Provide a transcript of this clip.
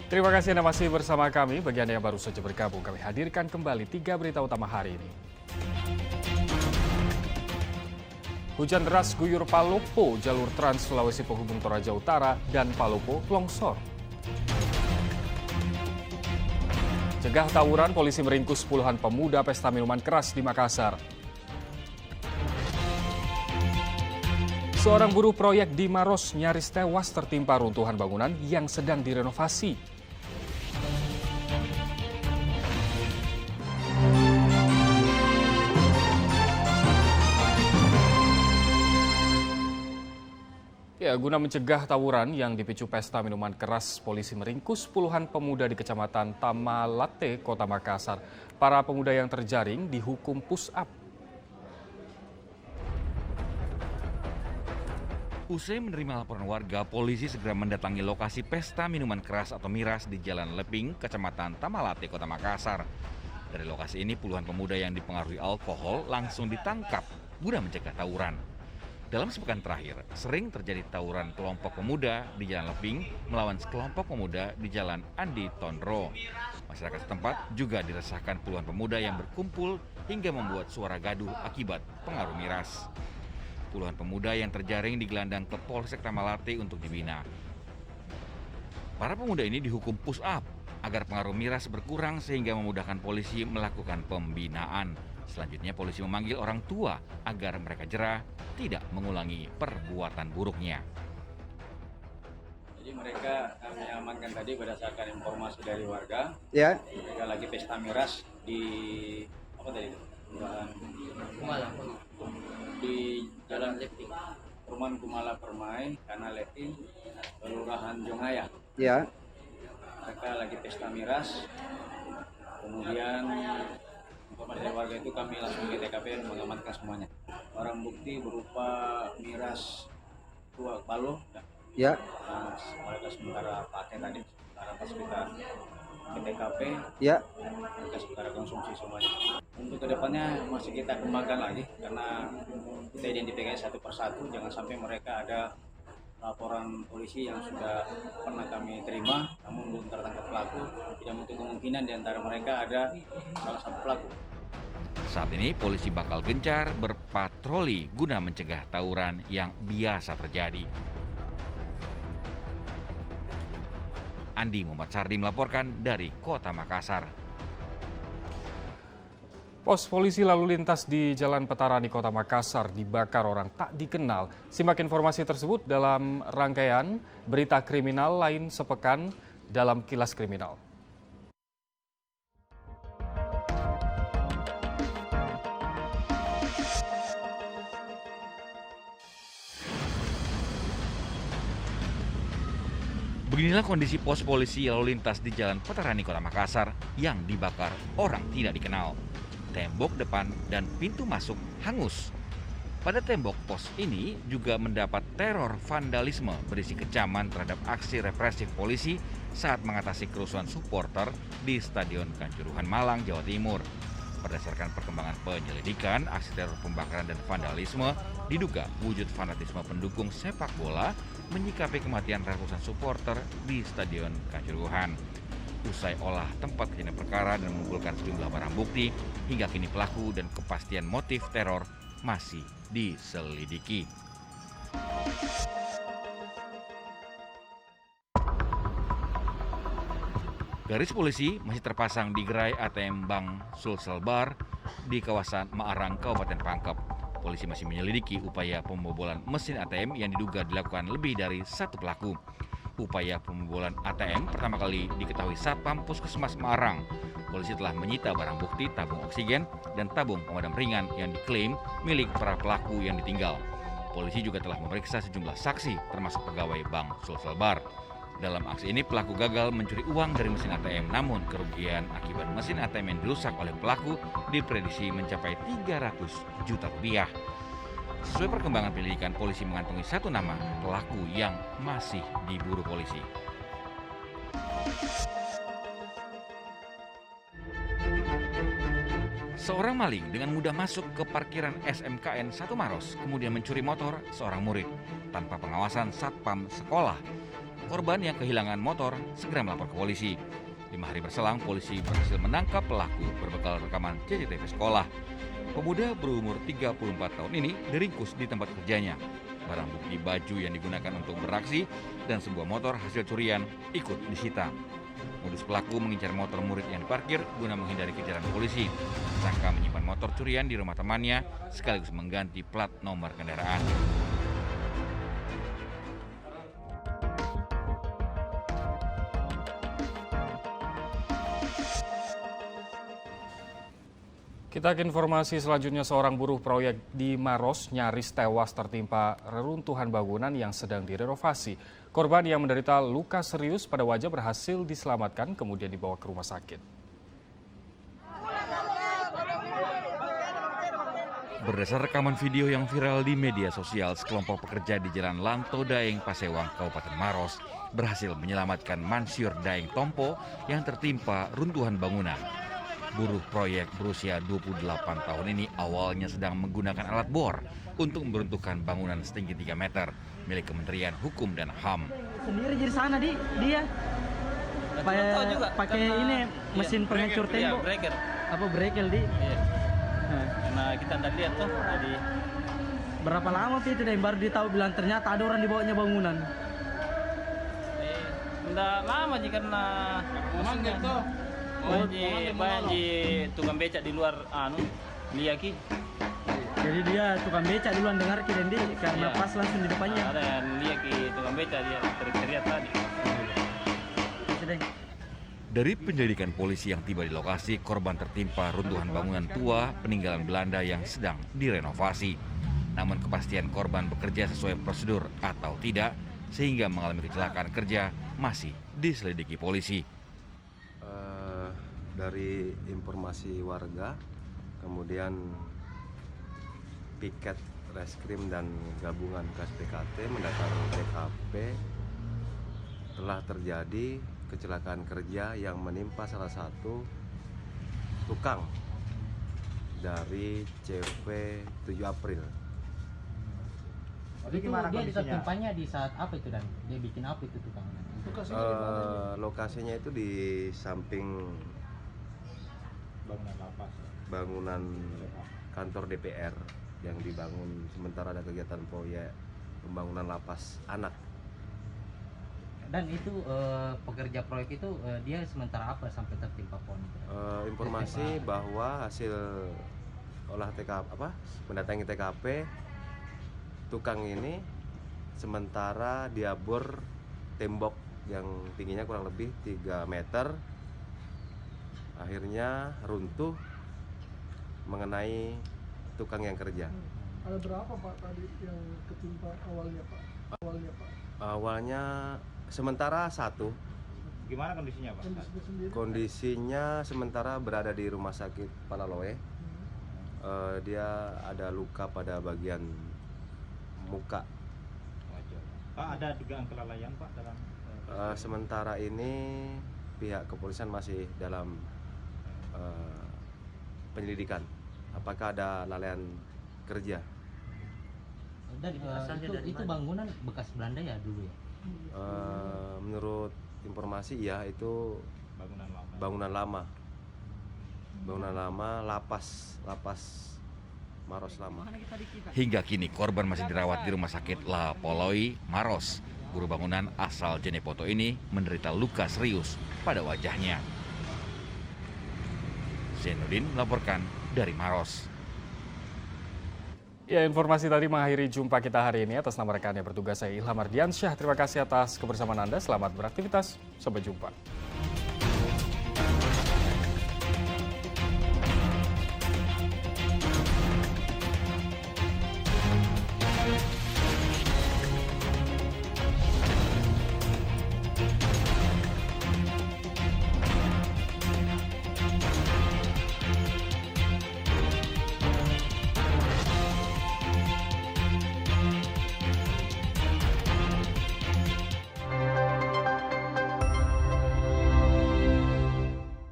Terima kasih Anda masih bersama kami. Bagi Anda yang baru saja bergabung, kami hadirkan kembali 3 berita utama hari ini. Hujan deras guyur Palopo, jalur Trans Sulawesi penghubung Toraja Utara dan Palopo longsor. Cegah tawuran, polisi meringkus puluhan pemuda pesta minuman keras di Makassar. Seorang buruh proyek di Maros nyaris tewas tertimpa runtuhan bangunan yang sedang direnovasi. Ya, guna mencegah tawuran yang dipicu pesta minuman keras, polisi meringkus puluhan pemuda di Kecamatan Tamalate, Kota Makassar. Para pemuda yang terjaring dihukum push-up. Usai menerima laporan warga, polisi segera mendatangi lokasi pesta minuman keras atau miras di Jalan Leping, Kecamatan Tamalate, Kota Makassar. Dari lokasi ini, puluhan pemuda yang dipengaruhi alkohol langsung ditangkap guna mencegah tawuran. Dalam sepekan terakhir, sering terjadi tawuran kelompok pemuda di Jalan Leping melawan sekelompok pemuda di Jalan Andi Tondro. Masyarakat setempat juga diresahkan puluhan pemuda yang berkumpul hingga membuat suara gaduh akibat pengaruh miras. Puluhan pemuda yang terjaring digelandang ke Polsek Tamalate untuk dibina. Para pemuda ini dihukum push up agar pengaruh miras berkurang sehingga memudahkan polisi melakukan pembinaan. Selanjutnya polisi memanggil orang tua agar mereka jera tidak mengulangi perbuatan buruknya. Jadi mereka kami amankan tadi berdasarkan informasi dari warga. Ya. Mereka lagi pesta miras di apa tadi? Kumala. Di Jalan Leping. Perumahan Kumala Permai, Kana Leping, Kelurahan Jongaya. Ya. Mereka lagi pesta miras. Kemudian informasi dari warga itu kami langsung ke TKP mengamankan semuanya. Barang bukti berupa miras 2 balok. Ya. Nah, mereka sementara pakai tadi, sementara pas kita ke TKP, Ya. mereka sementara konsumsi semuanya. Untuk kedepannya masih kita kembangkan lagi karena kita identifikasi satu persatu, jangan sampai mereka ada laporan polisi yang sudah pernah kami terima namun belum tertangkap pelaku. Tidak menutup kemungkinan di antara mereka ada salah satu pelaku. Saat ini polisi bakal gencar berpatroli guna mencegah tawuran yang biasa terjadi. Andi Muhammad Sardi melaporkan dari Kota Makassar. Pos polisi lalu lintas di Jalan Petarani, Kota Makassar dibakar orang tak dikenal. Simak informasi tersebut dalam rangkaian berita kriminal lain sepekan dalam Kilas Kriminal. Beginilah kondisi pos polisi lalu lintas di Jalan Petarani, Kota Makassar yang dibakar orang tidak dikenal. Tembok depan dan pintu masuk hangus. Pada tembok pos ini juga mendapat teror vandalisme berisi kecaman terhadap aksi represif polisi saat mengatasi kerusuhan supporter di Stadion Kanjuruhan Malang, Jawa Timur. Berdasarkan perkembangan penyelidikan, aksi teror pembakaran dan vandalisme diduga wujud fanatisme pendukung sepak bola menyikapi kematian ratusan supporter di Stadion Kanjuruhan. Usai olah tempat kejadian perkara dan mengumpulkan sejumlah barang bukti, hingga kini pelaku dan kepastian motif teror masih diselidiki. Garis polisi masih terpasang di gerai ATM Bank Sulsel Bar di kawasan Maarang, Kabupaten Pangkep. Polisi masih menyelidiki upaya pembobolan mesin ATM yang diduga dilakukan lebih dari satu pelaku. Upaya pembobolan ATM pertama kali diketahui Satpam Puskesmas Maarang. Polisi telah menyita barang bukti tabung oksigen dan tabung pemadam ringan yang diklaim milik para pelaku yang ditinggal. Polisi juga telah memeriksa sejumlah saksi termasuk pegawai Bank Sulsel Bar. Dalam aksi ini pelaku gagal mencuri uang dari mesin ATM, namun kerugian akibat mesin ATM yang dirusak oleh pelaku diprediksi mencapai 300 juta rupiah. Sesuai perkembangan penyelidikan, polisi mengantongi satu nama pelaku yang masih diburu polisi. Seorang maling dengan mudah masuk ke parkiran SMKN 1 Maros, kemudian mencuri motor seorang murid tanpa pengawasan Satpam sekolah. Korban yang kehilangan motor segera melapor ke polisi. 5 hari berselang, polisi berhasil menangkap pelaku berbekal rekaman CCTV sekolah. Pemuda berumur 34 tahun ini diringkus di tempat kerjanya. Barang bukti baju yang digunakan untuk beraksi dan sebuah motor hasil curian ikut disita. Modus pelaku mengincar motor murid yang diparkir guna menghindari kejaran polisi. Tersangka menyimpan motor curian di rumah temannya sekaligus mengganti plat nomor kendaraan. Kita ke informasi selanjutnya, seorang buruh proyek di Maros nyaris tewas tertimpa reruntuhan bangunan yang sedang direnovasi. Korban yang menderita luka serius pada wajah berhasil diselamatkan kemudian dibawa ke rumah sakit. Berdasar rekaman video yang viral di media sosial, sekelompok pekerja di Jalan Lanto Daeng, Pasewang, Kabupaten Maros berhasil menyelamatkan Mansyur Daeng Tompo yang tertimpa runtuhan bangunan. Buruh proyek berusia 28 tahun ini awalnya sedang menggunakan alat bor untuk meruntuhkan bangunan setinggi 3 meter milik Kementerian Hukum dan HAM. Sendiri di sana dia pakai ini mesin penghancur tembok. Breaker. Apa breaker di? Iya. Nah, Karena kita tidak lihat tuh, jadi berapa lama itu dan baru ditahu bilang ternyata ada orang di bawahnya bangunan. tidak lama sih karena musuhnya tuh. Banyak tukang becak di luar liaki. Jadi dia tukang becak duluan dengar Dendi karena Iya. pas langsung di depannya. Ada yang liaki tukang becak dia teriak tadi. Sedang. Dari penyelidikan polisi yang tiba di lokasi, korban tertimpa runtuhan bangunan tua peninggalan Belanda yang sedang direnovasi. Namun kepastian korban bekerja sesuai prosedur atau tidak, sehingga mengalami kecelakaan kerja, masih diselidiki polisi. Dari informasi warga, kemudian piket reskrim dan gabungan KSPKT mendatangi TKP, telah terjadi kecelakaan kerja yang menimpa salah satu tukang dari CV 7 April. Itu dia ditertimpanya di saat apa itu dan dia bikin apa itu tukangnya? Lokasinya itu di samping bangunan kantor DPR yang dibangun, sementara ada kegiatan proyek pembangunan lapas anak. Dan itu pekerja proyek itu dia sementara apa sampai tertimpa pohon itu? Informasi bahwa hasil olah TKP mendatangi TKP, tukang ini sementara dia bor tembok yang tingginya kurang lebih 3 meter, akhirnya runtuh mengenai tukang yang kerja. Ada berapa Pak tadi yang ketimpa awalnya Pak? Awalnya sementara satu. Gimana kondisinya Pak? Kondisinya sendiri? Kondisinya sementara berada di rumah sakit Palaloe. Dia ada luka pada bagian muka. Pak, ada dugaan kelalaian Pak dalam Sementara ini pihak kepolisian masih dalam penyelidikan apakah ada lalaian kerja. Dan itu bangunan bekas Belanda ya dulu ya? Menurut informasi ya itu bangunan lama. bangunan lama lapas Maros lama. Hingga kini korban masih dirawat di Rumah Sakit La Poloi, Maros. Buruh bangunan asal Jenepoto ini menderita luka serius pada wajahnya. Zainuddin melaporkan dari Maros. Ya, informasi tadi mengakhiri jumpa kita hari ini. Atas nama rekan yang bertugas, saya Ilham Ardiansyah. Terima kasih atas kebersamaan Anda. Selamat beraktivitas. Sampai jumpa.